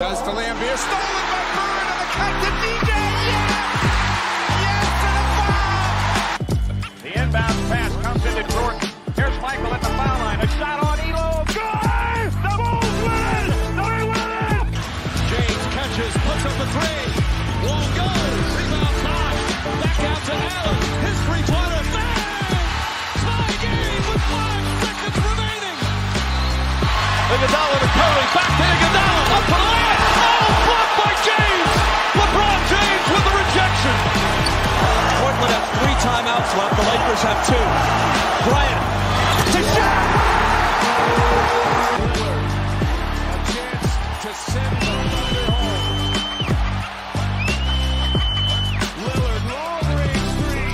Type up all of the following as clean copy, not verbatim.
Goes to Lambeer, stolen by Bird, and the cut to DJ. Yes! Yes, to the foul! The inbound pass comes into Jordan. Here's Michael at the foul line. A shot on Elo. Good! The Bulls win! They win! James catches, puts up the three. Won't go. Rebound time. Back out to Allen. His three-pointer. Bang! Tie game with 5 seconds remaining. Iguodala to Curry. Back to Iguodala. Up for the layup. Oh, blocked by James. LeBron James with the rejection. Portland has 3 timeouts left. The Lakers have 2. Bryant to shot. A chance to send the Thunder home. Lillard, long range three.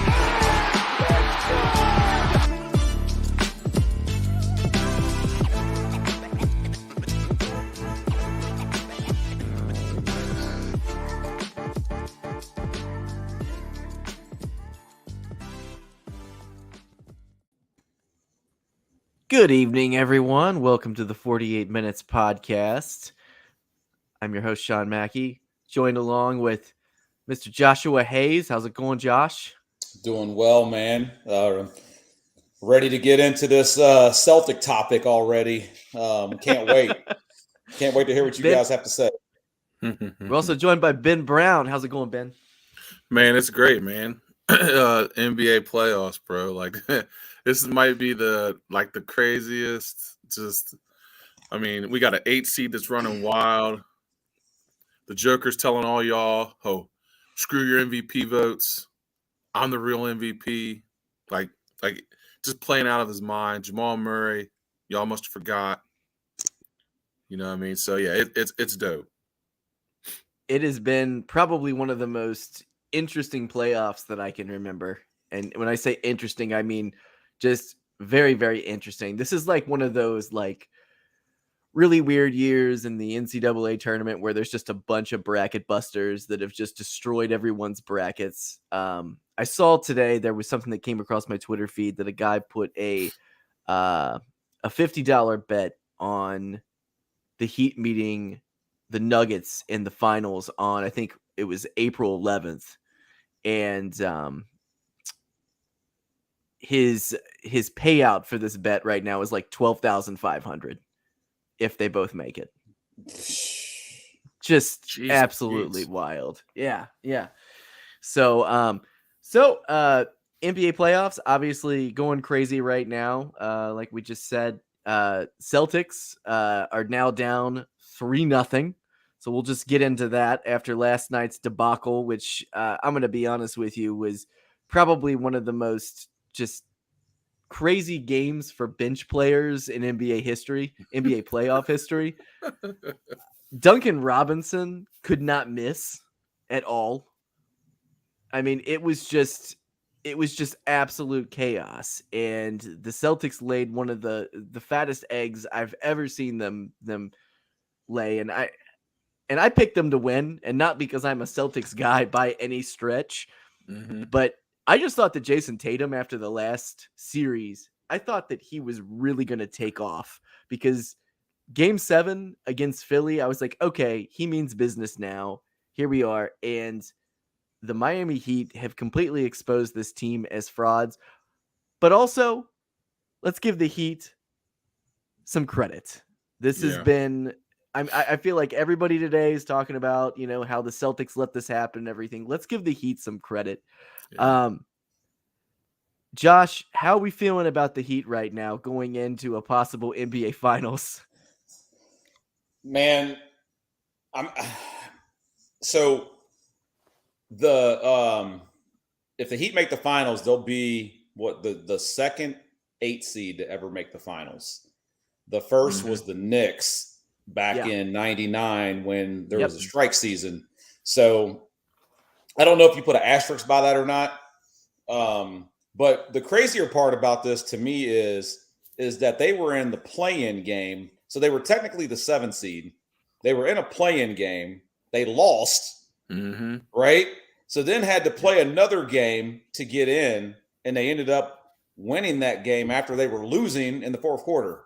Good evening, everyone. Welcome to the 48 Minutes Podcast. I'm your host, Sean Mackey, joined along with Mr. Joshua Hayes. How's it going, Josh? Doing well, man. Ready to get into this Celtic topic already. Can't wait. Can't wait to hear what you guys have to say. We're also joined by Ben Brown. How's it going, Ben? Man, it's great, man. NBA playoffs, bro. Like this might be the craziest. We got an 8 seed that's running wild. The Joker's telling all y'all, "Oh, screw your MVP votes. I'm the real MVP." Like just playing out of his mind. Jamal Murray, y'all must have forgot. You know what I mean? So yeah, it's dope. It has been probably one of the most interesting playoffs that I can remember. And when I say interesting, I mean just very, very interesting. This is like one of those like really weird years in the NCAA tournament where there's just a bunch of bracket busters that have just destroyed everyone's brackets. I saw today there was something that came across my Twitter feed that a guy put a $50 bet on the Heat meeting the Nuggets in the finals on, I think it was April 11th. And his payout for this bet right now is like $12,500 if they both make it. Just Jeez, absolutely wild. Yeah. So NBA playoffs obviously going crazy right now. Like we just said, Celtics are now down 3-0. So we'll just get into that after last night's debacle, which I'm going to be honest with you was probably one of the most just crazy games for bench players in NBA history, NBA playoff history. Duncan Robinson could not miss at all. I mean, it was just absolute chaos. And the Celtics laid one of the fattest eggs I've ever seen them lay. And I picked them to win, and not because I'm a Celtics guy by any stretch, but I just thought that Jason Tatum, after the last series, I thought that he was really going to take off because Game 7 against Philly, I was like, okay, he means business now. Here we are. And the Miami Heat have completely exposed this team as frauds. But also, let's give the Heat some credit. This has been... I feel like everybody today is talking about, how the Celtics let this happen and everything. Let's give the Heat some credit. Yeah. Josh, how are we feeling about the Heat right now going into a possible NBA Finals? Man, if the Heat make the finals, they'll be the second 8 seed to ever make the finals. The first was the Knicks back in 99 when there was a strike season. So I don't know if you put an asterisk by that or not. But the crazier part about this to me is that they were in the play-in game. So they were technically the 7th seed. They were in a play-in game. They lost, right? So then had to play another game to get in, and they ended up winning that game after they were losing in the fourth quarter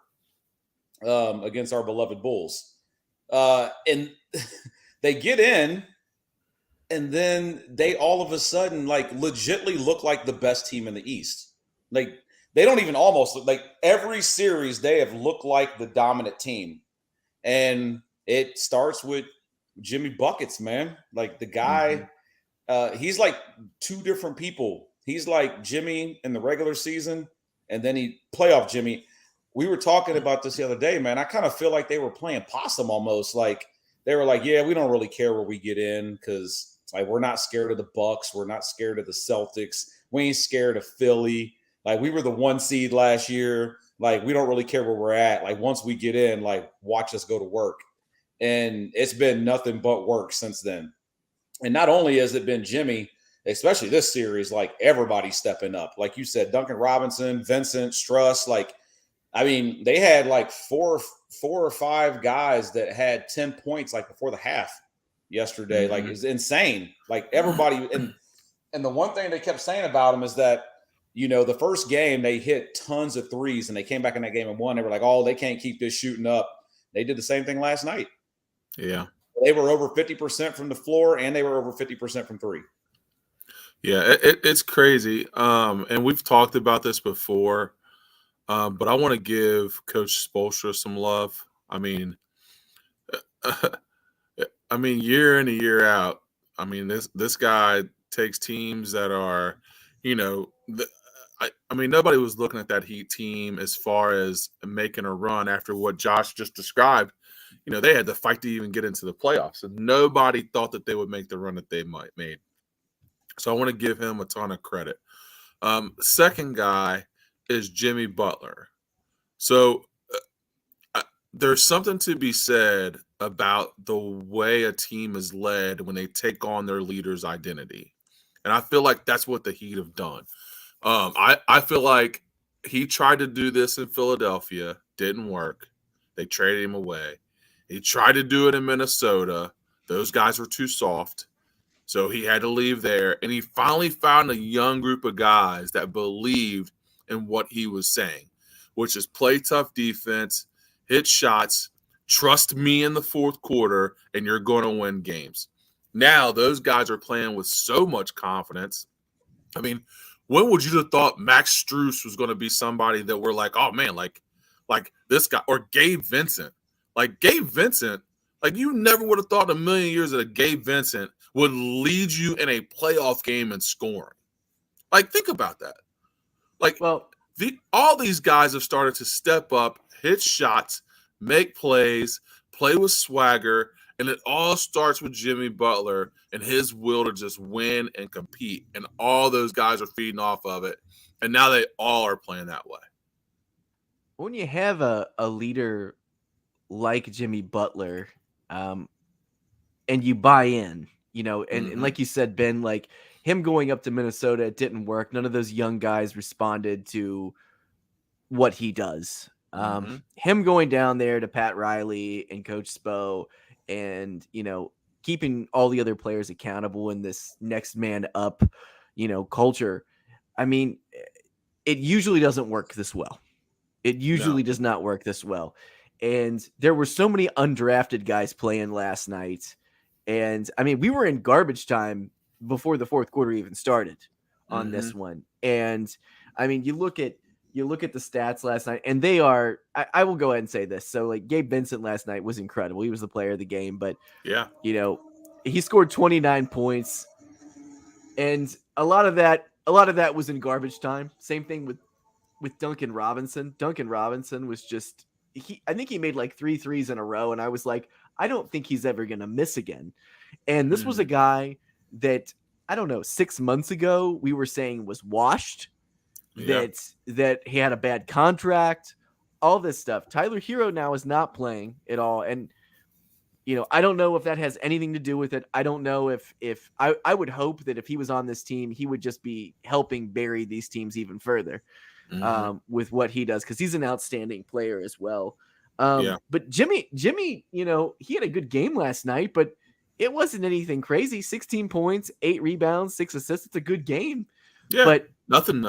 against our beloved Bulls. And they get in, and then they all of a sudden like legitly look like the best team in the East. Like they don't even almost look like every series they have looked like the dominant team. And it starts with Jimmy Buckets, man. Like the guy, he's like two different people. He's like Jimmy in the regular season, and then he playoff Jimmy. We were talking about this the other day, man. I kind of feel like they were playing possum almost. Like they were like, yeah, we don't really care where we get in because like we're not scared of the Bucks. We're not scared of the Celtics. We ain't scared of Philly. Like we were the 1 seed last year. Like we don't really care where we're at. Like once we get in, like watch us go to work. And it's been nothing but work since then. And not only has it been Jimmy, especially this series, like everybody stepping up. Like you said, Duncan Robinson, Vincent, Struss. Like, I mean, they had like four or five guys that had 10 points like before the half yesterday. Like it's insane. Like everybody, and the one thing they kept saying about them is that, you know, the first game they hit tons of threes and they came back in that game and won. They were like, oh, they can't keep this shooting up. They did the same thing last night. Yeah. They were over 50% from the floor and they were over 50% from three. Yeah, it's crazy. And we've talked about this before, but I want to give Coach Spoelstra some love. I mean, year in and year out, I mean, this guy takes teams that are, you know, I mean, nobody was looking at that Heat team as far as making a run after what Josh just described. You know, they had to fight to even get into the playoffs, and nobody thought that they would make the run that they made. So I want to give him a ton of credit. Second guy is Jimmy Butler. So there's something to be said about the way a team is led when they take on their leader's identity. And I feel like that's what the Heat have done. I feel like he tried to do this in Philadelphia, didn't work. They traded him away. He tried to do it in Minnesota. Those guys were too soft. So he had to leave there. And he finally found a young group of guys that believed in what he was saying, which is play tough defense, hit shots, trust me in the fourth quarter, and you're going to win games. Now those guys are playing with so much confidence. I mean, when would you have thought Max Strus was going to be somebody that we're like, oh, man, like this guy, or Gabe Vincent? Like Gabe Vincent, like you never would have thought in a million years that a Gabe Vincent would lead you in a playoff game in scoring. Like, think about that. Like, well, all these guys have started to step up, hit shots, make plays, play with swagger, and it all starts with Jimmy Butler and his will to just win and compete. And all those guys are feeding off of it. And now they all are playing that way. When you have a leader like Jimmy Butler, and you buy in, you know, and like you said, Ben, like him going up to Minnesota, it didn't work. None of those young guys responded to what he does. Him going down there to Pat Riley and Coach Spo and, you know, keeping all the other players accountable in this next man up, you know, culture. I mean, it usually doesn't work this well. It usually does not work this well. And there were so many undrafted guys playing last night. And I mean, we were in garbage time before the fourth quarter even started on this one. And I mean, you look at the stats last night, and they are, I will go ahead and say this. So like Gabe Vincent last night was incredible. He was the player of the game, but you know, he scored 29 points, and a lot of that was in garbage time. Same thing with Duncan Robinson. Duncan Robinson was just, I think he made like 3 threes in a row. And I was like, I don't think he's ever going to miss again. And this was a guy that, I don't know, 6 months ago, we were saying was washed, that he had a bad contract, all this stuff. Tyler Hero now is not playing at all. And, you know, I don't know if that has anything to do with it. I don't know if I would hope that if he was on this team, he would just be helping bury these teams even further with what he does, because he's an outstanding player as well. But Jimmy, you know, he had a good game last night, but it wasn't anything crazy. 16 points, 8 rebounds, 6 assists. It's a good game. Yeah, but nothing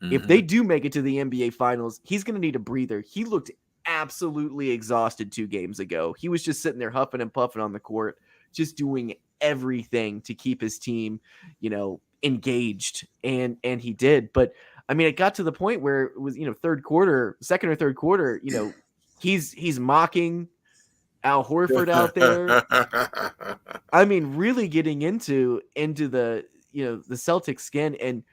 If they do make it to the NBA Finals, he's going to need a breather. He looked absolutely exhausted 2 games ago. He was just sitting there huffing and puffing on the court, just doing everything to keep his team, engaged. And he did. But I mean, it got to the point where it was, second or third quarter, he's mocking Al Horford out there. I mean, really getting into the, the Celtics skin. And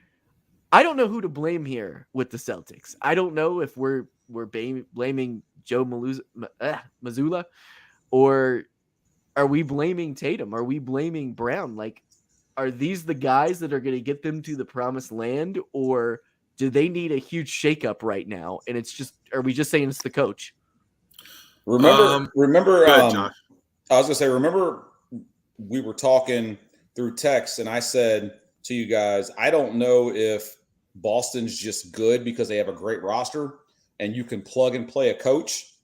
I don't know who to blame here with the Celtics. I don't know if we're blaming Joe Mazzulla, or are we blaming Tatum? Are we blaming Brown? Like, are these the guys that are going to get them to the promised land, or do they need a huge shakeup right now? And are we just saying it's the coach? Remember, go ahead, Josh. I was going to say, remember we were talking through text and I said to you guys, I don't know if Boston's just good because they have a great roster and you can plug and play a coach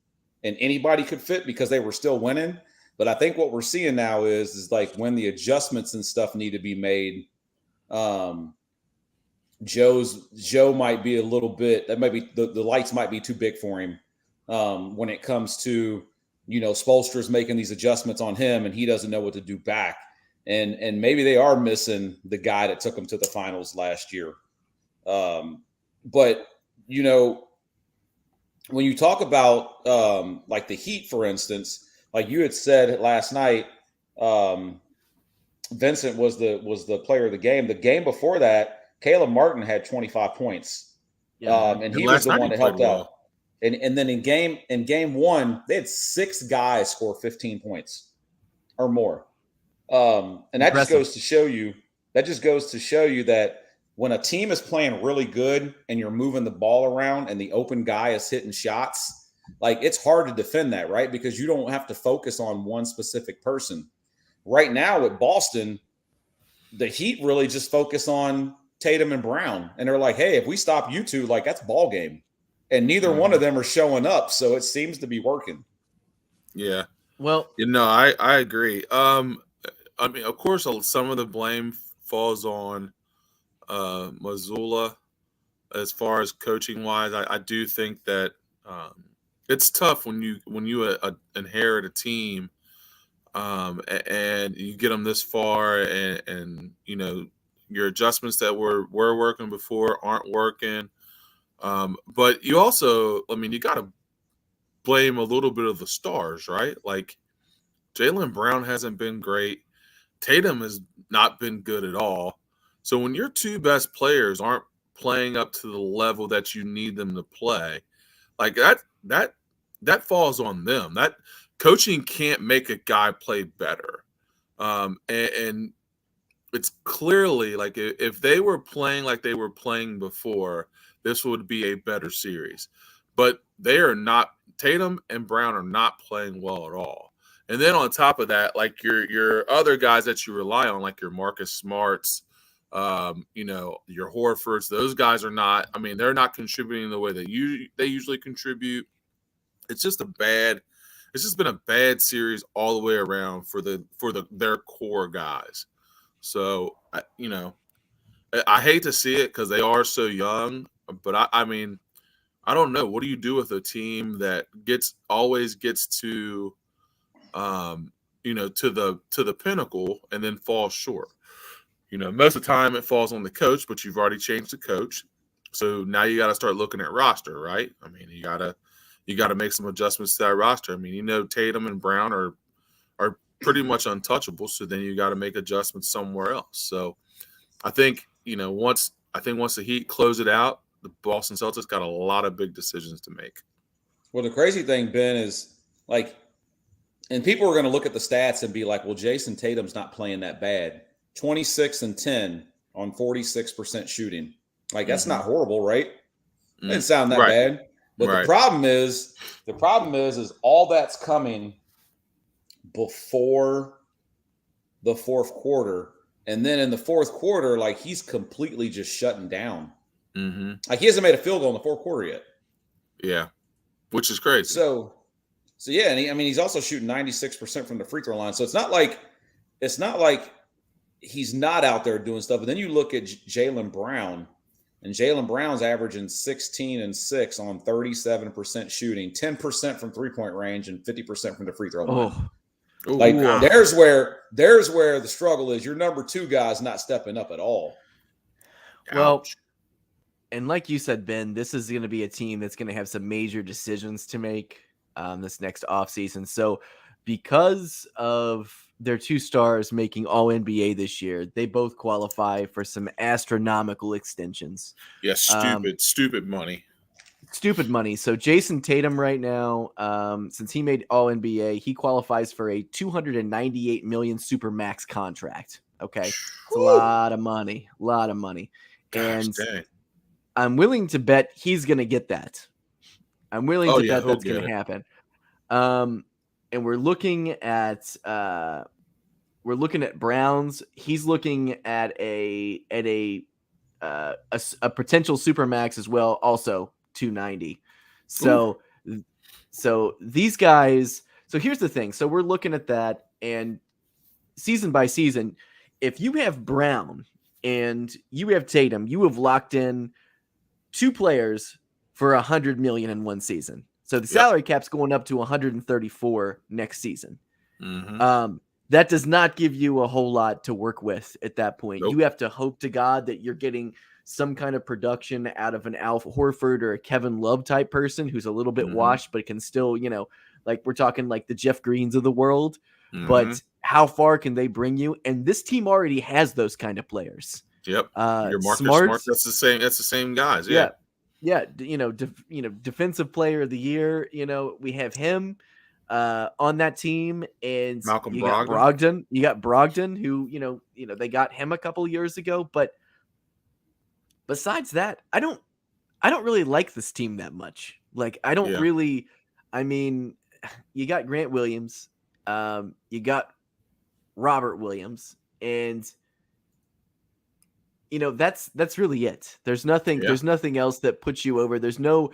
and anybody could fit because they were still winning. But I think what we're seeing now is like when the adjustments and stuff need to be made, Joe might be a little bit, that might be the lights might be too big for him when it comes to, Spoelstra's making these adjustments on him and he doesn't know what to do back. And maybe they are missing the guy that took them to the finals last year. But, when you talk about like the Heat, for instance, like you had said last night, Vincent was the player of the game. The game before that, Caleb Martin had 25 points. And he was the one that helped out. And then in game 1, they had 6 guys score 15 points or more. And that just goes to show you that when a team is playing really good and you're moving the ball around and the open guy is hitting shots, like it's hard to defend that, right? Because you don't have to focus on one specific person. Right now with Boston, the Heat really just focus on Tatum and Brown. And they're like, hey, if we stop you two, like that's ball game. And neither one of them are showing up. So it seems to be working. Yeah. Well, I agree. I mean, of course, some of the blame falls on Mazzulla as far as coaching wise. I do think that it's tough when you inherit a team and you get them this far and your adjustments that were working before aren't working. But you also, you got to blame a little bit of the stars, right? Like Jaylen Brown hasn't been great. Tatum has not been good at all. So when your 2 best players aren't playing up to the level that you need them to play, like that falls on them. That coaching can't make a guy play better. And it's clearly like if they were playing like they were playing before, this would be a better series. But they are not. Tatum and Brown are not playing well at all. And then on top of that, like your other guys that you rely on, like your Marcus Smarts, your Horfords, those guys are not. I mean, they're not contributing the way that they usually contribute. It's just been a bad series all the way around for their core guys. So I hate to see it because they are so young, but I mean, I don't know. What do you do with a team that always gets to to the pinnacle and then falls short? Most of the time it falls on the coach, but you've already changed the coach. So now you got to start looking at roster, right? I mean, you got to make some adjustments to that roster. I mean, Tatum and Brown are pretty much untouchable. So then you got to make adjustments somewhere else. So I think, once the Heat close it out, the Boston Celtics got a lot of big decisions to make. Well, the crazy thing, Ben, is like, and people are going to look at the stats and be like, well, Jason Tatum's not playing that bad. 26 and 10 on 46% shooting. Like, that's not horrible, right? It didn't sound that bad. But the problem is all that's coming before the fourth quarter. And then in the fourth quarter, like, he's completely just shutting down. Mm-hmm. Like, he hasn't made a field goal in the fourth quarter yet. Yeah, which is crazy. So yeah, and he's also shooting 96% from the free throw line. So it's not like he's not out there doing stuff. And then you look at Jaylen Brown, And Jaylen Brown's averaging 16 and 6 on 37% shooting, 10% from 3-point range, and 50% from the free throw line. Like there's where the struggle is. Your number 2 guy's not stepping up at all. Well, and like you said, Ben, this is going to be a team that's going to have some major decisions to make this next offseason. So because of their 2 stars making all NBA this year, they both qualify for some astronomical extensions. Yeah, stupid money. Stupid money. So Jason Tatum right now, since he made all NBA, he qualifies for a $298 million supermax contract. Okay. It's a lot of money. Gosh, And dang. I'm willing to bet he's going to get that. I'm willing to bet that's going to happen. And we're looking at Browns. He's looking at a potential supermax as well, also 290. So these guys. So here's the thing. So we're looking at that, and season by season, if you have Brown and you have Tatum, you have locked in 2 players for $100 million in one season. So the salary cap's going up to 134 next season. Mm-hmm. That does not give you a whole lot to work with at that point. Nope. You have to hope to God that you're getting some kind of production out of an Al Horford or a Kevin Love type person who's a little bit washed, but can still, like we're talking like the Jeff Greens of the world. But how far can they bring you? And this team already has those kind of players. Yep. Your Marcus Smart. That's the same guys. Yeah. Defensive player of the year. We have him on that team, and Malcolm you Brogdon. got Brogdon. You got Brogdon, who they got him a couple years ago. But besides that, I don't really like this team that much. Like I don't really. I mean, you got Grant Williams, you got Robert Williams, and that's really it. There's nothing else that puts you over. There's no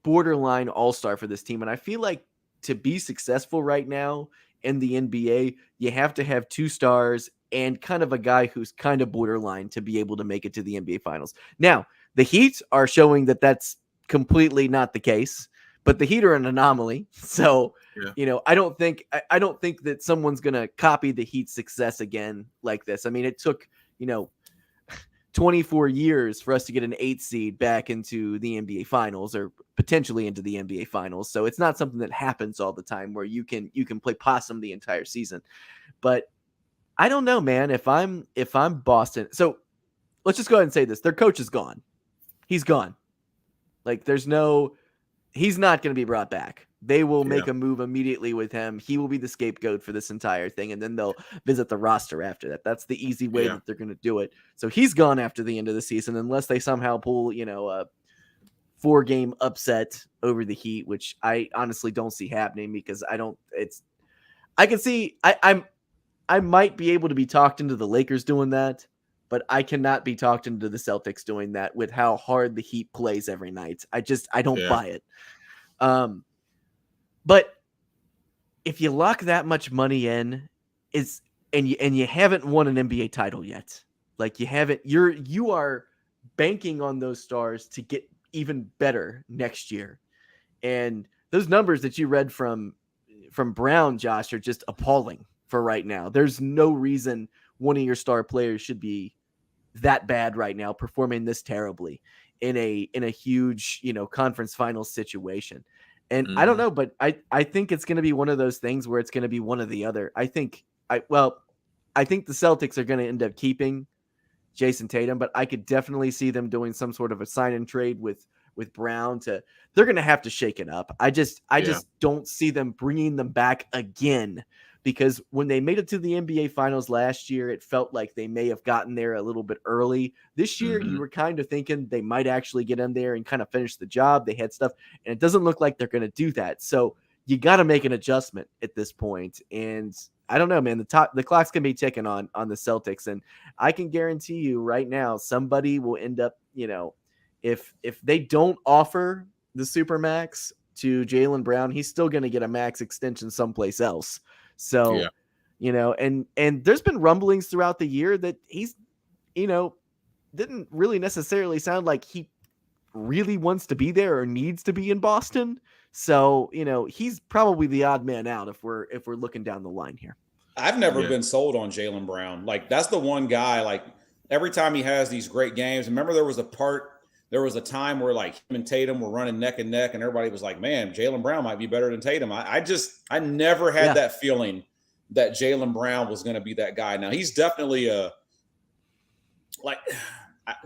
borderline all-star for this team. And I feel like to be successful right now in the NBA, you have to have 2 stars and kind of a guy who's kind of borderline to be able to make it to the NBA finals. Now, the Heat are showing that that's completely not the case, but the Heat are an anomaly. So, I don't think that someone's going to copy the Heat's success again like this. I mean, it took, 24 years for us to get an 8 seed back into the NBA finals or potentially into the NBA finals. So it's not something that happens all the time where you can play possum the entire season. But I don't know, man, if I'm Boston. So let's just go ahead and say this. Their coach is gone. He's gone. Like he's not going to be brought back. They will make a move immediately with him. He will be the scapegoat for this entire thing, and then they'll visit the roster after that. That's the easy way that they're going to do it. So he's gone after the end of the season, unless they somehow pull, a 4-game upset over the Heat, which I honestly don't see happening because I can see I might be able to be talked into the Lakers doing that, but I cannot be talked into the Celtics doing that with how hard the Heat plays every night. I don't buy it. But if you lock that much money in, and you haven't won an NBA title yet, like you are banking on those stars to get even better next year. And those numbers that you read from Brown, Josh, are just appalling for right now. There's no reason one of your star players should be that bad right now, performing this terribly in a huge, conference finals situation. And I don't know, but I think it's going to be one of those things where it's going to be one or the other. I think the Celtics are going to end up keeping Jason Tatum, but I could definitely see them doing some sort of a sign and trade with Brown. They're going to have to shake it up. I just don't see them bringing them back again, because when they made it to the NBA finals last year, it felt like they may have gotten there a little bit early. This year, you were kind of thinking they might actually get in there and kind of finish the job. They had stuff, and it doesn't look like they're going to do that. So you got to make an adjustment at this point. And I don't know, man, the clock's going to be ticking on the Celtics. And I can guarantee you right now, somebody will end up, if they don't offer the Supermax to Jaylen Brown, he's still going to get a max extension someplace else. So, and there's been rumblings throughout the year that he's, didn't really necessarily sound like he really wants to be there or needs to be in Boston. So, he's probably the odd man out if we're looking down the line here. I've never been sold on Jaylen Brown. Like, that's the one guy, like, every time he has these great games. Remember, there was a time where, like, him and Tatum were running neck and neck, and everybody was like, man, Jaylen Brown might be better than Tatum. I never had that feeling that Jaylen Brown was going to be that guy. Now, he's definitely the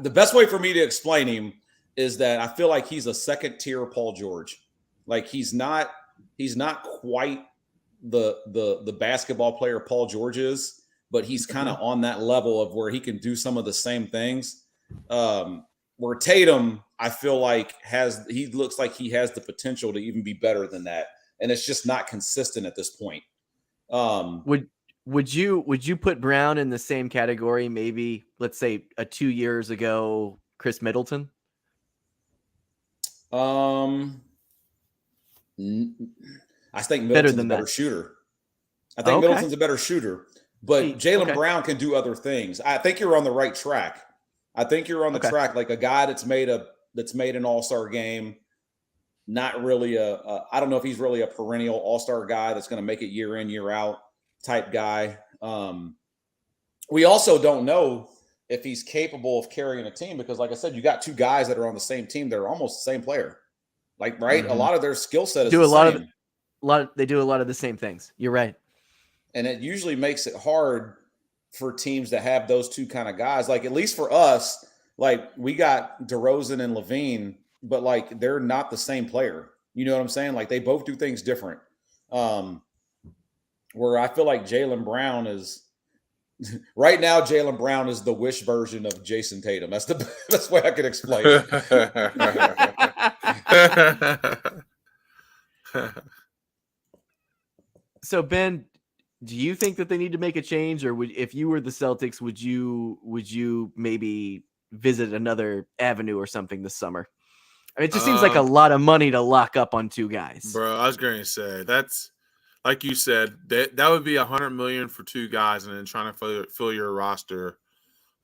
best way for me to explain him is that I feel like he's a second tier Paul George. Like, he's not quite the basketball player Paul George is, but he's kind of on that level of where he can do some of the same things. Where Tatum, I feel like he looks like he has the potential to even be better than that, and it's just not consistent at this point. Would you put Brown in the same category? Maybe, let's say, 2 years ago, Chris Middleton. I think Middleton's a better shooter. I think Middleton's a better shooter, but Jaylen Brown can do other things. I think you're on the right track. I think you're on the track, like a guy that's made an all-star game. Not really I don't know if he's really a perennial all-star guy that's going to make it year in, year out type guy. We also don't know if he's capable of carrying a team because, like I said, you got two guys that are on the same team. They're almost the same player. Like, right? Mm-hmm. A lot of their skill set is the same. They do a lot of the same things. You're right. And it usually makes it hard for teams to have those two kind of guys. Like, at least for us, like, we got DeRozan and Levine, but, like, they're not the same player. You know what I'm saying? Like, they both do things different. Where I feel like Jaylen Brown is right now, Jaylen Brown is the Wish version of Jason Tatum. That's the best way I could explain it. So, Ben, do you think that they need to make a change, or if you were the Celtics, would you maybe visit another avenue or something this summer? I mean, it just seems like a lot of money to lock up on two guys. Bro, I was going to say that's like you said, that would be $100 million for two guys, and then trying to fill your roster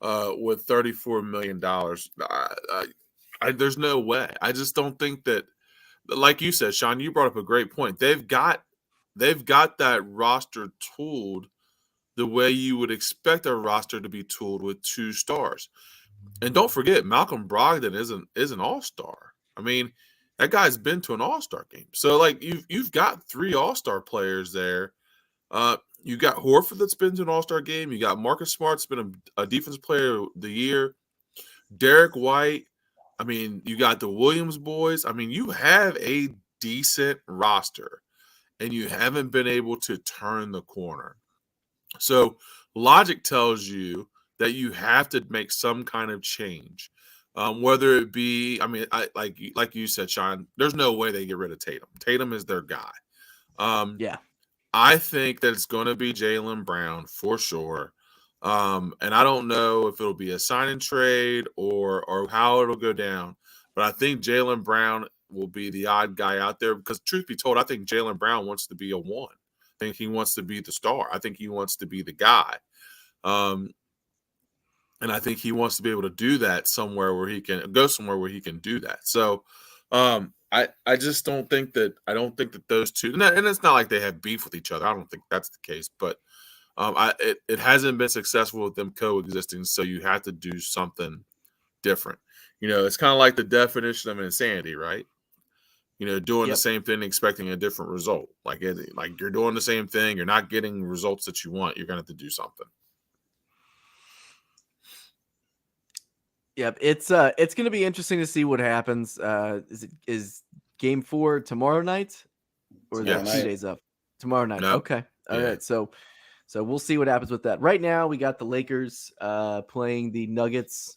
with $34 million. There's no way. I just don't think that. Like you said, Sean, you brought up a great point. They've got that roster tooled the way you would expect a roster to be tooled with two stars. And don't forget, Malcolm Brogdon is an all-star. I mean, that guy's been to an all-star game. So, like, you've got three all-star players there. You got Horford that's been to an all-star game. You got Marcus Smart's been a defensive player of the year. Derek White. I mean, you got the Williams boys. I mean, you have a decent roster, and you haven't been able to turn the corner. So logic tells you that you have to make some kind of change, whether it be, I mean, like you said, Sean, there's no way they get rid of Tatum. Tatum is their guy. Yeah. I think that it's going to be Jaylen Brown for sure. And I don't know if it'll be a sign and trade or how it'll go down, but I think Jaylen Brown will be the odd guy out there because, truth be told, I think Jaylen Brown wants to be a one. I think he wants to be the star. I think he wants to be the guy. And I think he wants to be able to do that somewhere where he can go somewhere where he can do that. So I just don't think that those two, and it's not like they have beef with each other. I don't think that's the case, but it hasn't been successful with them coexisting. So you have to do something different. You know, it's kind of like the definition of insanity, right? You know, doing the same thing, expecting a different result. Like you're doing the same thing, you're not getting results that you want. You're going to have to do something. Yep, it's going to be interesting to see what happens. Is Game 4 tomorrow night, or is that 2 days up? Tomorrow night. No. Okay, all right. So we'll see what happens with that. Right now, we got the Lakers playing the Nuggets.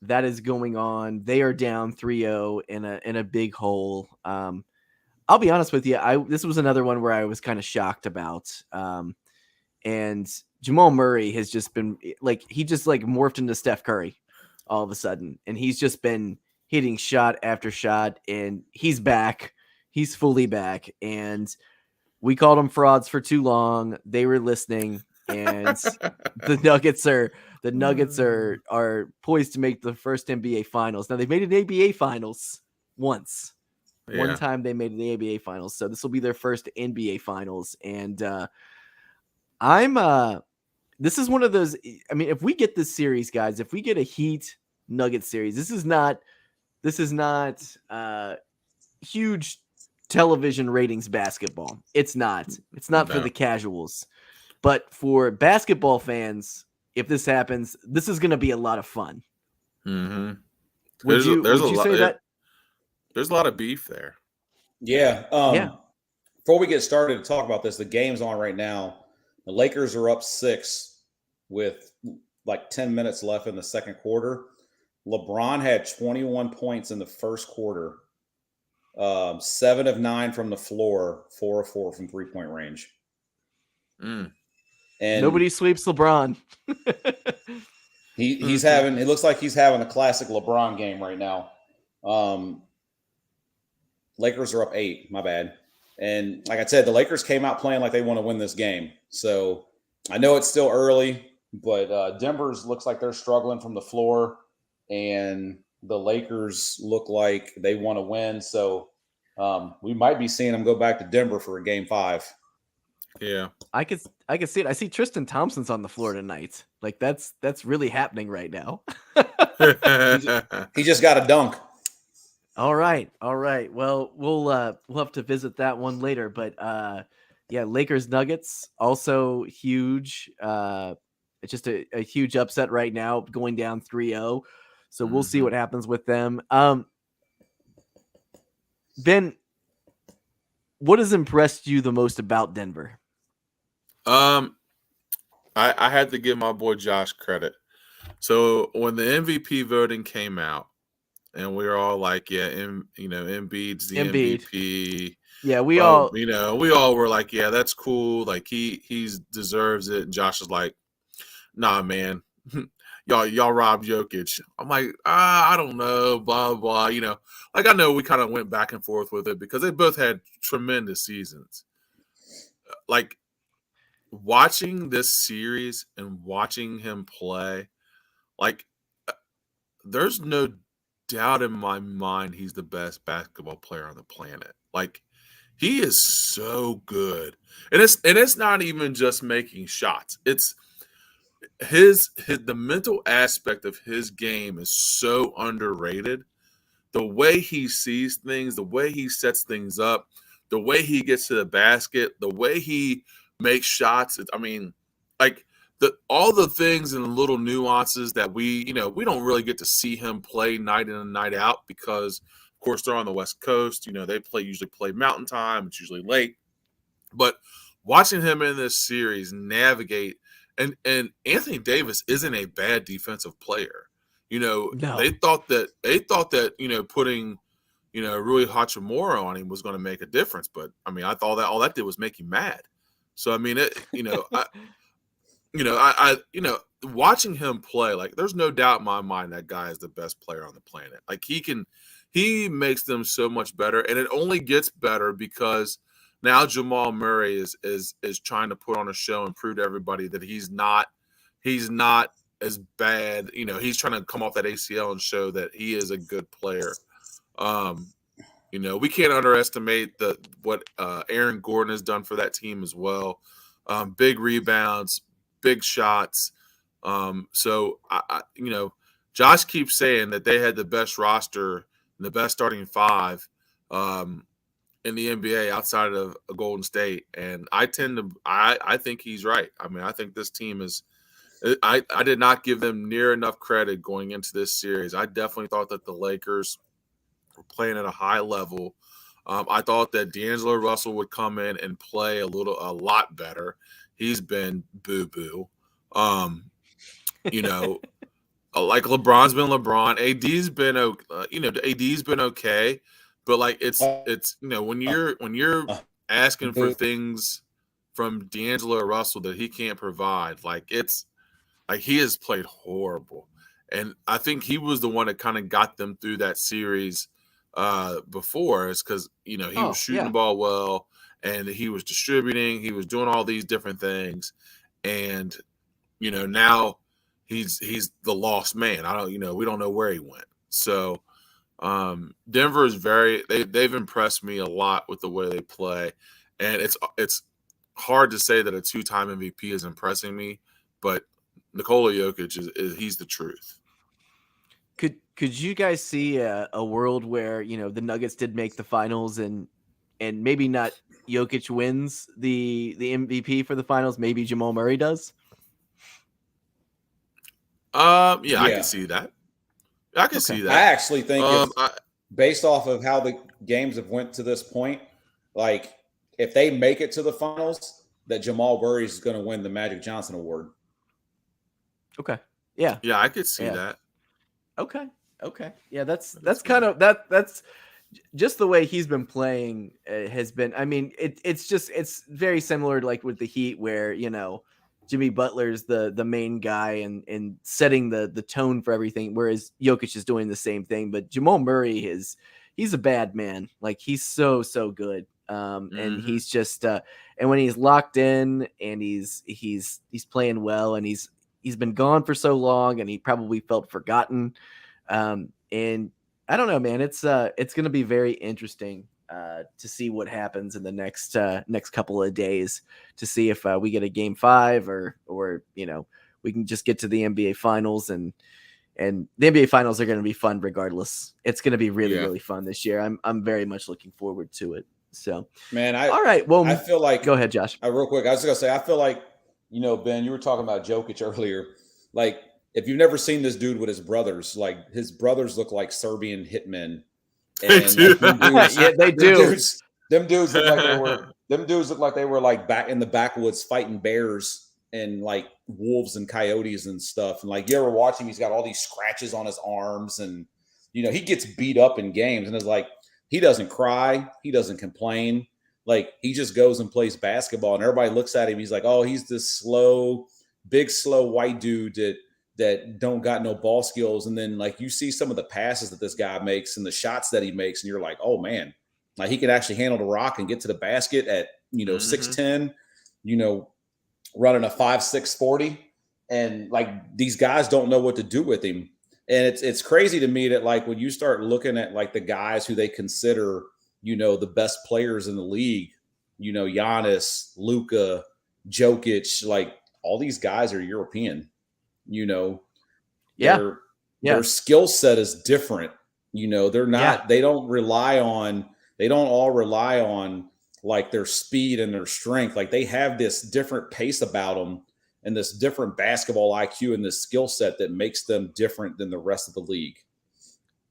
That is going on. They are down 3-0 in a big hole. I'll be honest with you. This was another one where I was kind of shocked about. And Jamal Murray has just been he just morphed into Steph Curry all of a sudden. And he's just been hitting shot after shot, and he's back. He's fully back. And we called them frauds for too long. They were listening, and the the Nuggets are poised to make the first NBA Finals. Now they've made an NBA Finals once. One time they made the NBA Finals, so this will be their first NBA Finals. And this is one of those. I mean, if we get this series, guys, if we get a Heat Nuggets series, this is not huge television ratings basketball. It's not for the casuals, but for basketball fans, if this happens, this is going to be a lot of fun. Mm-hmm. Would you say that? There's a lot of beef there. Yeah. Yeah. Before we get started to talk about this, the game's on right now. The Lakers are up 6 with like 10 minutes left in the second quarter. LeBron had 21 points in the first quarter, 7 of 9 from the floor, 4 of 4 from 3-point range. Mm. And nobody sweeps LeBron. he's having. It looks like he's having a classic LeBron game right now. Lakers are up 8. My bad. And like I said, the Lakers came out playing like they want to win this game. So I know it's still early, but Denver's looks like they're struggling from the floor, and the Lakers look like they want to win. So we might be seeing them go back to Denver for a game 5. Yeah, I could see it. I see Tristan Thompson's on the floor tonight. Like that's really happening right now. He just got a dunk. All right. Well, we'll have to visit that one later. But yeah, Lakers Nuggets also huge. It's just a huge upset right now, going down 3-0. So we'll see what happens with them. Ben, what has impressed you the most about Denver? I had to give my boy Josh credit. So when the MVP voting came out, and we were all like, yeah, Embiid's the MVP. Yeah, we all were like, yeah, that's cool. Like he deserves it. And Josh is like, nah, man, y'all robbed Jokic. I'm like, I don't know, blah blah. Like I know we kind of went back and forth with it because they both had tremendous seasons. Like watching this series and watching him play, like there's no doubt in my mind he's the best basketball player on the planet. Like he is so good. And it's not even just making shots. It's the mental aspect of his game is so underrated. The way he sees things, the way he sets things up, the way he gets to the basket, the way he makes shots. I mean, like all the things and little nuances that we don't really get to see him play night in and night out because, of course, they're on the West Coast. They usually play Mountain Time. It's usually late. But watching him in this series navigate, and Anthony Davis isn't a bad defensive player. No. They thought that putting Rui Hachimura on him was going to make a difference, but I mean, I thought that all that did was make him mad. So I mean, watching him play, like there's no doubt in my mind that guy is the best player on the planet. Like he makes them so much better, and it only gets better because now Jamal Murray is trying to put on a show and prove to everybody that he's not as bad. He's trying to come off that ACL and show that he is a good player. We can't underestimate what Aaron Gordon has done for that team as well. Big rebounds, big shots. So Josh keeps saying that they had the best roster and the best starting 5 in the NBA outside of Golden State, and I think he's right. I mean, I think this team is. I did not give them near enough credit going into this series. I definitely thought that the Lakers were playing at a high level. I thought that D'Angelo Russell would come in and play a lot better. He's been boo-boo. Like LeBron's been LeBron. AD's been okay, but like it's when you're asking for things from D'Angelo Russell that he can't provide, like it's like he has played horrible. And I think he was the one that kind of got them through that series before, is because he was shooting the ball well and he was distributing, he was doing all these different things, and now he's the lost man. We don't know where he went. So Denver is they've impressed me a lot with the way they play, and it's hard to say that a 2-time MVP is impressing me, but Nikola Jokic he's the truth. Could you guys see a world where the Nuggets did make the finals and maybe not Jokic wins the MVP for the finals, maybe Jamal Murray does? I can see that. I can see that. I actually think based off of how the games have went to this point, like if they make it to the finals, that Jamal Murray is going to win the Magic Johnson Award. Okay. Yeah. Yeah, I could see that. Okay. Yeah, that's kind of that's just the way he's been playing has been. I mean, it's very similar to like with the Heat where, Jimmy Butler's the main guy and setting the tone for everything, whereas Jokic is doing the same thing. But Jamal Murray he's a bad man. Like he's so good. And he's just and when he's locked in and he's playing well and he's been gone for so long and he probably felt forgotten. And I don't know, man, it's going to be very interesting to see what happens in the next couple of days to see if we get a game 5 or we can just get to the NBA finals and the NBA finals are going to be fun regardless. It's going to be really, really fun this year. I'm very much looking forward to it. So, man, all right. Well, I feel like, go ahead, Josh. Real quick. I was going to say, I feel like, Ben, you were talking about Jokic earlier. Like, if you've never seen this dude with his brothers, like his brothers look like Serbian hitmen. They do. Yeah, they do. Them dudes look like they were like back in the backwoods fighting bears and like wolves and coyotes and stuff. And like you ever watch him, he's got all these scratches on his arms and he gets beat up in games and it's like he doesn't cry, he doesn't complain. Like he just goes and plays basketball and everybody looks at him. He's like, oh, he's this big slow white dude that don't got no ball skills. And then like you see some of the passes that this guy makes and the shots that he makes, and you're like, oh man, like he can actually handle the rock and get to the basket at 6'10", running a 5'6" 40. And like these guys don't know what to do with him. And it's crazy to me that like when you start looking at like the guys who they consider, the best players in the league, Giannis, Luka, Jokic, like all these guys are European. Their skill set is different. They're not, they don't all rely on like their speed and their strength. Like they have this different pace about them and this different basketball IQ and this skill set that makes them different than the rest of the league.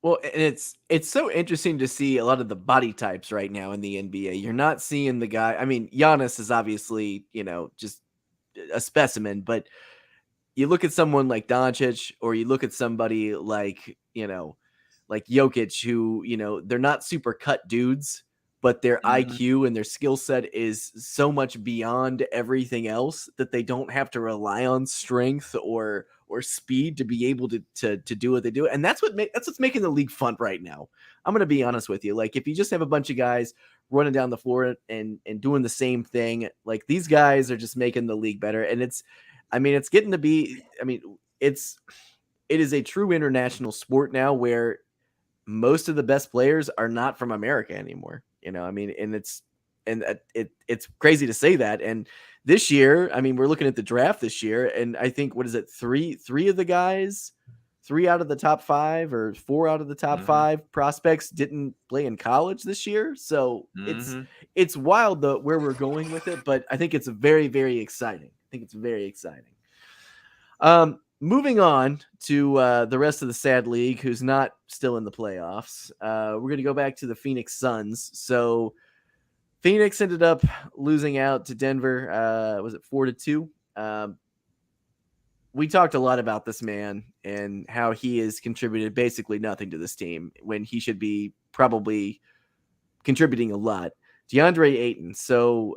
Well, and it's so interesting to see a lot of the body types right now in the NBA. You're not seeing the guy. I mean, Giannis is obviously, just a specimen, but you look at someone like Doncic or you look at somebody like Jokic who, they're not super cut dudes, but their IQ and their skill set is so much beyond everything else that they don't have to rely on strength or speed to be able to do what they do. And that's what's making the league fun right now. I'm going to be honest with you. Like if you just have a bunch of guys running down the floor and doing the same thing, like these guys are just making the league better. And it is a true international sport now where most of the best players are not from America anymore. And it's crazy to say that. And this year, we're looking at the draft this year, and I think, what is it? Three of the guys, 3 out of the top 5 or 4 out of the top 5 prospects didn't play in college this year. So it's wild where we're going with it, but I think it's very, very exciting. Moving on to the rest of the sad league, who's not still in the playoffs. We're going to go back to the Phoenix Suns. So Phoenix ended up losing out to Denver. Was it 4-2? We talked a lot about this man and how he has contributed basically nothing to this team when he should be probably contributing a lot. DeAndre Ayton. So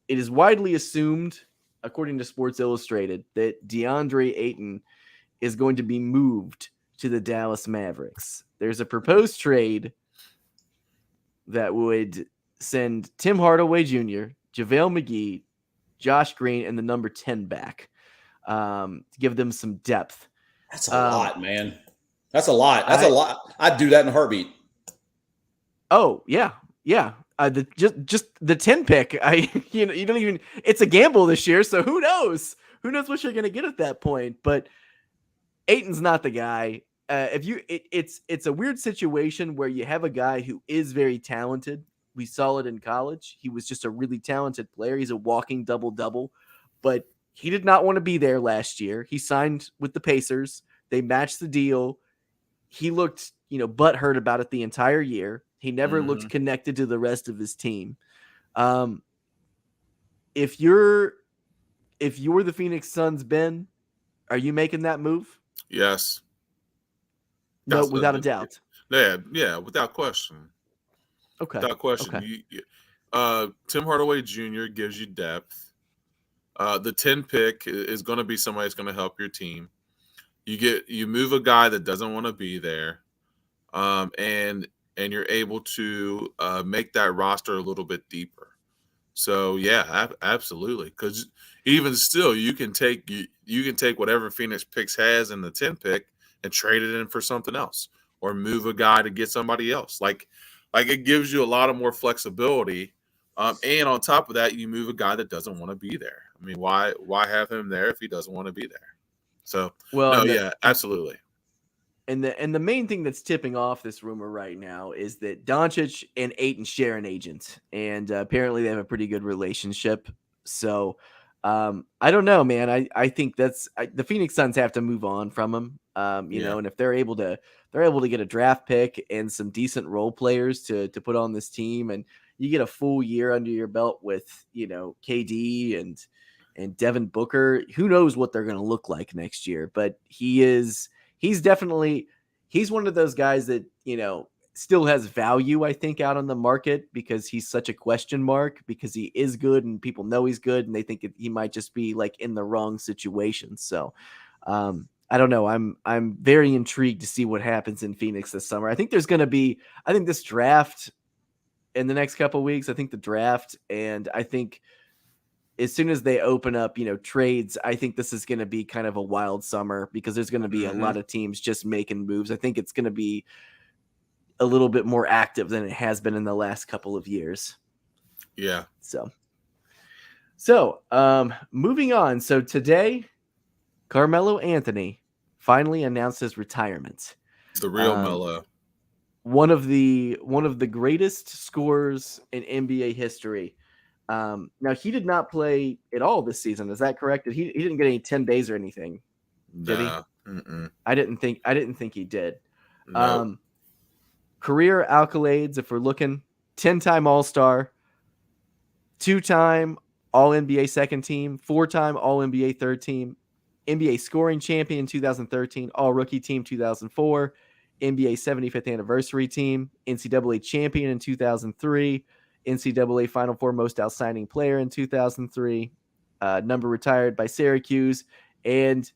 it is widely assumed, according to Sports Illustrated, that DeAndre Ayton is going to be moved to the Dallas Mavericks. There's a proposed trade that would send Tim Hardaway Jr., JaVale McGee, Josh Green, and the number 10 back. to give them some depth. That's a lot, man. That's a lot. That's a lot. I'd do that in a heartbeat. Oh yeah. Just the 10 pick. You don't even. It's a gamble this year, so who knows? Who knows what you're going to get at that point? But Ayton's not the guy. It's a weird situation where you have a guy who is very talented. We saw it in college. He was just a really talented player. He's a walking double-double, but he did not want to be there last year. He signed with the Pacers. They matched the deal. He looked, butthurt about it the entire year. He never looked connected to the rest of his team. If you're the Phoenix Suns, Ben, are you making that move? Yes. No, without a doubt. Yeah, without question. Okay. Without question. Okay. Tim Hardaway Jr. gives you depth. The 10 pick is going to be somebody that's going to help your team. You move a guy that doesn't want to be there, and you're able to make that roster a little bit deeper. So yeah, absolutely. Because even still, you can take whatever Phoenix picks has in the 10 pick and trade it in for something else, or move a guy to get somebody else. Like it gives you a lot of more flexibility. And on top of that, you move a guy that doesn't want to be there. I mean, why have him there if he doesn't want to be there? So absolutely. And the main thing that's tipping off this rumor right now is that Doncic and Ayton share an agent, and apparently they have a pretty good relationship. So I don't know, man. I think the Phoenix Suns have to move on from him. And if they're able to get a draft pick and some decent role players to put on this team, and you get a full year under your belt with KD and Devin Booker, who knows what they're going to look like next year? But he's one of those guys that, still has value, I think, out on the market because he's such a question mark, because he is good and people know he's good and they think he might just be like in the wrong situation. So I don't know. I'm very intrigued to see what happens in Phoenix this summer. I think this draft in the next couple of weeks, and I think as soon as they open up, trades, I think this is going to be kind of a wild summer because there's going to be a lot of teams just making moves. I think it's going to be a little bit more active than it has been in the last couple of years. Yeah. So moving on. So today, Carmelo Anthony finally announced his retirement. The real Melo. One of the greatest scorers in NBA history. Now he did not play at all this season. Is that correct? He didn't get any 10 days or anything. Did he? Mm-mm. I didn't think he did. No. Career accolades, if we're looking, 10-time All-Star, 2-time All-NBA second team, 4-time All-NBA third team, NBA scoring champion in 2013, All-Rookie team 2004, NBA 75th anniversary team, NCAA champion in 2003, NCAA Final Four most outstanding player in 2003, number retired by Syracuse, and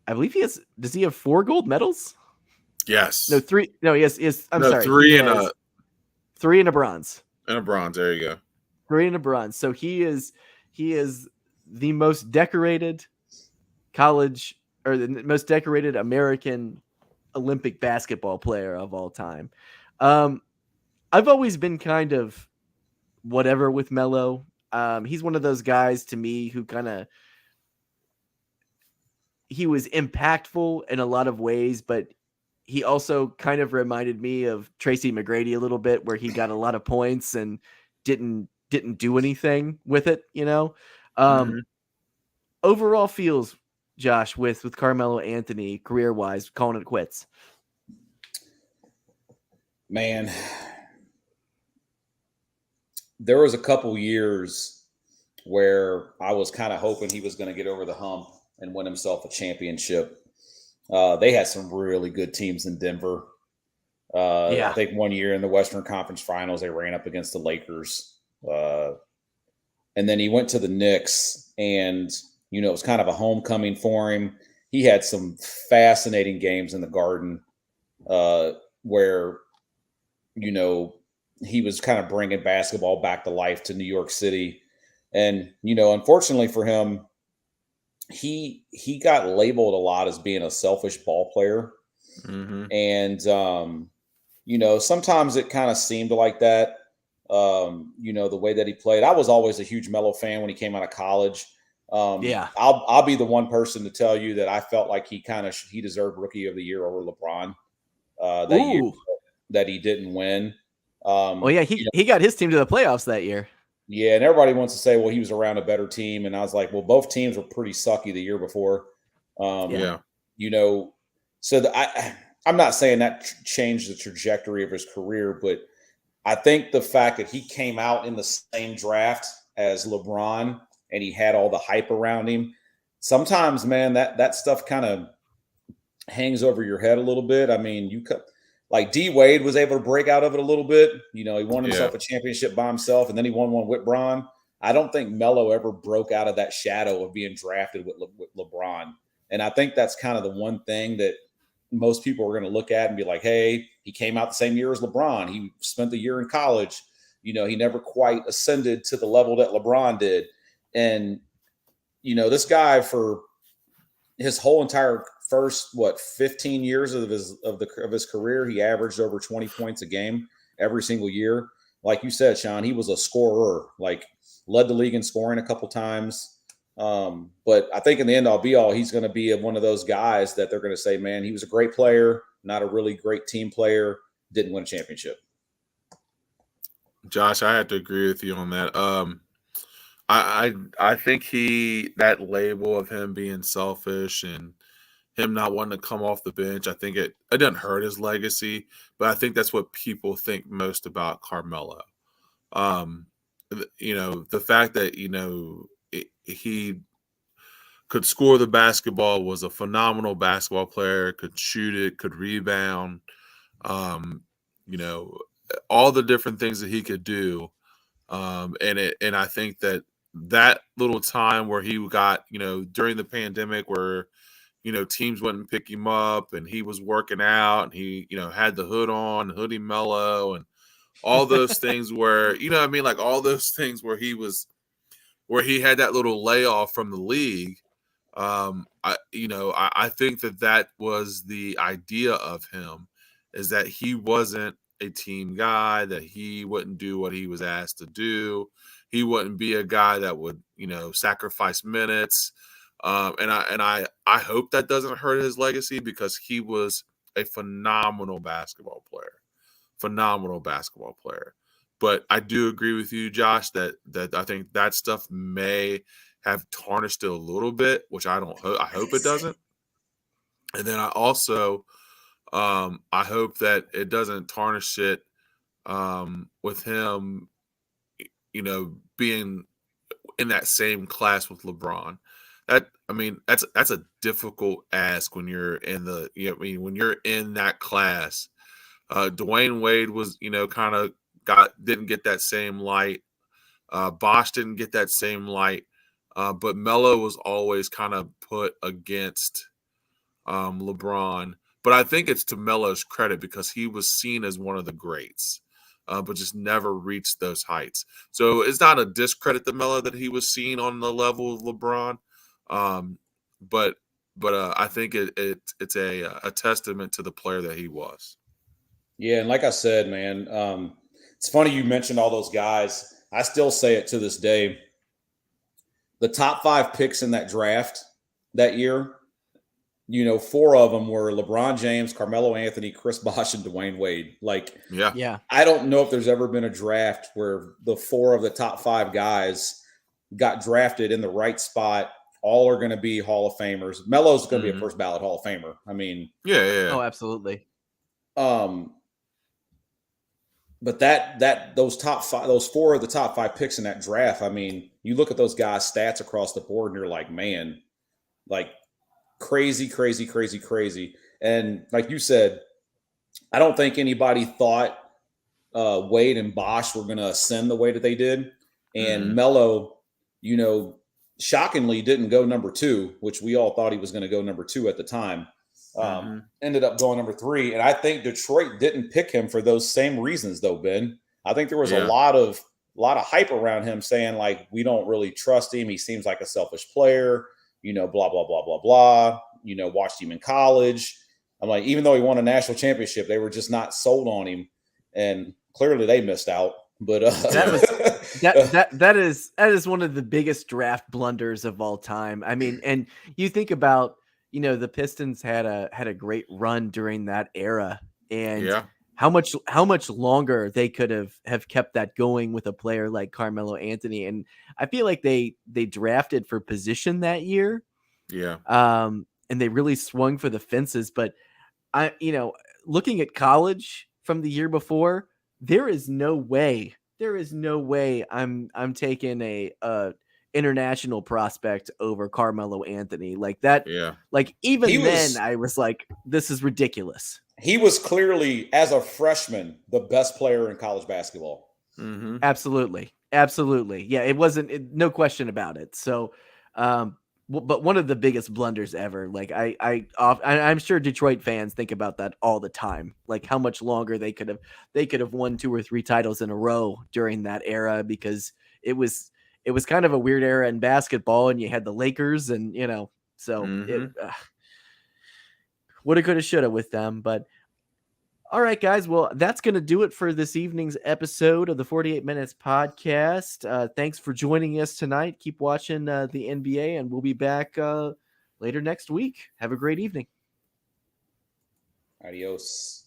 I believe does he have 4 gold medals? Yes. No, 3. No, he has. I'm sorry. 3 and 3 and a bronze. And a bronze. There you go. 3 and a bronze. So he is the most decorated college, or the most decorated American Olympic basketball player of all time. I've always been kind of whatever with Melo. He's one of those guys to me who he was impactful in a lot of ways, but he also kind of reminded me of Tracy McGrady a little bit, where he got a lot of points and didn't do anything with it, Overall feels, Josh, with Carmelo Anthony career-wise, calling it quits. Man, there was a couple years where I was kind of hoping he was going to get over the hump and win himself a championship. They had some really good teams in Denver. I think one year in the Western Conference Finals, they ran up against the Lakers. And then he went to the Knicks, and, it was kind of a homecoming for him. He had some fascinating games in the Garden where, he was kind of bringing basketball back to life to New York City. And, unfortunately for him, he got labeled a lot as being a selfish ball player. Mm-hmm. And, sometimes it kind of seemed like that, the way that he played. I was always a huge Melo fan when he came out of college. Yeah. I'll be the one person to tell you that I felt like he deserved Rookie of the Year over LeBron that year Ooh. that he didn't win. Well, yeah, he got his team to the playoffs that year. Yeah, and everybody wants to say, well, he was around a better team, and I was like, well, both teams were pretty sucky the year before. Yeah. So I'm not saying that changed the trajectory of his career, but I think the fact that he came out in the same draft as LeBron and he had all the hype around him, sometimes, man, that stuff kind of hangs over your head a little bit. I mean, like D Wade was able to break out of it a little bit. He won himself a championship by himself, and then he won one with Bron. I don't think Melo ever broke out of that shadow of being drafted with LeBron. And I think that's kind of the one thing that most people are going to look at and be like, hey, he came out the same year as LeBron. He spent the year in college. He never quite ascended to the level that LeBron did. And, this guy for his whole entire first 15 years of his career, he averaged over 20 points a game every single year. Like you said, Sean, he was a scorer, like led the league in scoring a couple times. But I think in the end all be all, he's going to be one of those guys that they're going to say, man, he was a great player, not a really great team player, didn't win a championship. Josh, I have to agree with you on that. I think that label of him being selfish and him not wanting to come off the bench, I think it doesn't hurt his legacy, but I think that's what people think most about Carmelo. The fact that he could score the basketball, was a phenomenal basketball player, could shoot it, could rebound, all the different things that he could do. And I think that little time where he got, during the pandemic where, teams wouldn't pick him up and he was working out and he, had the hood on, hoodie Melo and all those things where, like all those things where he had that little layoff from the league. I think that was the idea of him, is that he wasn't a team guy, that he wouldn't do what he was asked to do. He wouldn't be a guy that would, sacrifice minutes. And I hope that doesn't hurt his legacy, because he was a phenomenal basketball player. But I do agree with you, Josh, that I think that stuff may have tarnished it a little bit, which I hope it doesn't. And then I also I hope that it doesn't tarnish it with him, being in that same class with LeBron. That's a difficult ask when you're in when you're in that class. Dwayne Wade was, kind of didn't get that same light. Bosh didn't get that same light. But Melo was always kind of put against LeBron. But I think it's to Melo's credit, because he was seen as one of the greats, but just never reached those heights. So it's not a discredit to Melo that he was seen on the level of LeBron. But I think it's a testament to the player that he was. Yeah, and like I said, man, it's funny you mentioned all those guys. I still say it to this day. The top 5 picks in that draft that year, 4 of them were LeBron James, Carmelo Anthony, Chris Bosh, and Dwayne Wade. Yeah. I don't know if there's ever been a draft where the 4 of the top 5 guys got drafted in the right spot. All are going to be Hall of Famers. Melo's going to be a first ballot Hall of Famer. I mean, yeah. Oh, absolutely. But those 4 of the top 5 picks in that draft, I mean, you look at those guys' stats across the board and you're like, man, like crazy. And like you said, I don't think anybody thought Wade and Bosh were going to ascend the way that they did. And Melo, shockingly didn't go number 2, which we all thought he was going to go number 2 at the time. Ended up going number 3. And I think Detroit didn't pick him for those same reasons, though, Ben. I think there was a lot of hype around him saying, like, we don't really trust him. He seems like a selfish player. blah, blah, blah, blah, blah. Watched him in college. I'm like, even though he won a national championship, they were just not sold on him. And clearly they missed out. But that is one of the biggest draft blunders of all time. I mean, and you think about, the Pistons had a great run during that era, and how much longer they could have kept that going with a player like Carmelo Anthony. And I feel like they drafted for position that year. Yeah. And they really swung for the fences, but looking at college from the year before, there is no way I'm taking a international prospect over Carmelo Anthony like that. Yeah. Like then I was like, this is ridiculous. He was clearly, as a freshman, the best player in college basketball. Mm-hmm. Absolutely. Yeah, it wasn't no question about it. So, but one of the biggest blunders ever. Like I'm sure Detroit fans think about that all the time. Like how much longer they could have won 2 or 3 titles in a row during that era, because it was kind of a weird era in basketball, and you had the Lakers, and so it woulda, coulda, shoulda with them. But all right, guys. Well, that's going to do it for this evening's episode of the 48 Minutes Podcast. Thanks for joining us tonight. Keep watching the NBA, and we'll be back later next week. Have a great evening. Adios.